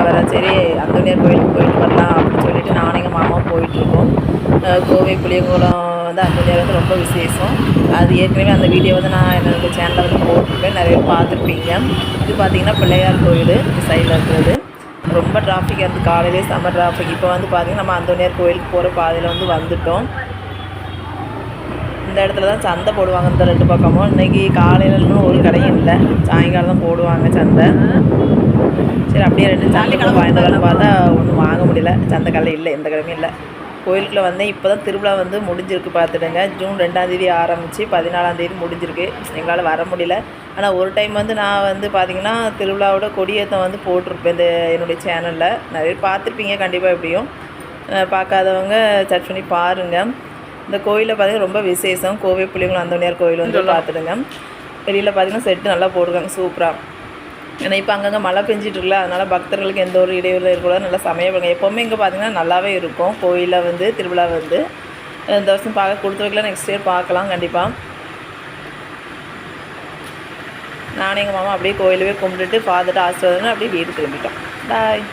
ரெகுலராக சரி அந்தோனியார் கோயிலுக்கு போயிட்டு வரலாம் அப்படின்னு சொல்லிட்டு நானும் எங்கள் மாமாவும் போயிட்டுருக்கோம். கோவை புளியங்குளம் வந்து அந்தோனியார் வந்து ரொம்ப விசேஷம். அது ஏற்கனவே அந்த வீடியோ வந்து நான் என்னோடய சேனலில் வந்து போட்டிருப்பேன், நிறைய பேர் பார்த்துருப்பீங்க. இது பார்த்திங்கன்னா பிள்ளையார் கோயில் இந்த சைடில் இருக்கிறது. ரொம்ப டிராஃபிக்காக இருக்குது, காலையிலே செம்ம டிராஃபிக். இப்போ வந்து பார்த்திங்கன்னா நம்ம அந்தோனியார் கோயிலுக்கு போகிற பாதையில் வந்து வந்துவிட்டோம். இந்த இடத்துல தான் சந்தை போடுவாங்க இந்த 2 பக்கமும். இன்றைக்கி காலையிலன்னு ஒரு கடையும் இல்லை, சாயங்காலம் தான் போடுவாங்க சந்தை. சரி அப்படியே 2 சந்தை வாங்கிட்டு பார்த்தா ஒன்றும் வாங்க முடியல, சந்தை கடை இல்லை, எந்த கடையுமே இல்லை. கோயிலுக்குள்ளே வந்தேன். இப்போ தான் திருவிழா வந்து முடிஞ்சிருக்கு பார்த்துடுங்க. ஜூன் 2ஆம் தேதி ஆரம்பித்து 14ஆம் தேதி முடிஞ்சிருக்கு. எங்களால் வர முடியல. ஆனால் ஒரு டைம் வந்து நான் வந்து பார்த்திங்கன்னா திருவிழாவோட கொடியேற்றம் வந்து போட்டிருப்பேன் இந்த என்னுடைய சேனலில். நிறைய பார்த்துருப்பீங்க கண்டிப்பாக. எப்படியும் பார்க்காதவங்க சர்ச் பண்ணி பாருங்கள். இந்த கோயிலில் பார்த்திங்கன்னா ரொம்ப விசேஷம். கோவை புளியங்குளம் அந்தோனியார் கோயில் வந்து பார்த்துடுங்க. வெளியில் பார்த்திங்கன்னா செட்டு நல்லா போட்டிருக்காங்க சூப்பராக. ஏன்னா இப்போ அங்கங்கே மழை பெஞ்சிட்ருக்குல, அதனால் பக்தர்களுக்கு எந்த ஒரு இடையூறு இருக்கக்கூடாது, நல்லா சமையல் பண்ணுங்க. எப்போவுமே இங்கே பார்த்திங்கன்னா நல்லாவே இருக்கும் கோயிலில் வந்து திருவிழா வந்து. இந்த வருஷம் பார்க்க கொடுத்து வைக்கல, நெக்ஸ்ட் இயர் பார்க்கலாம் கண்டிப்பாக. நானும் எங்கள் மாமா அப்படியே கோயிலவே கும்பிட்டுட்டு ஃபாதர்கிட்ட ஆசீர்வாதம் அப்படியே வீடு திரும்பிட்டோம். பாய்.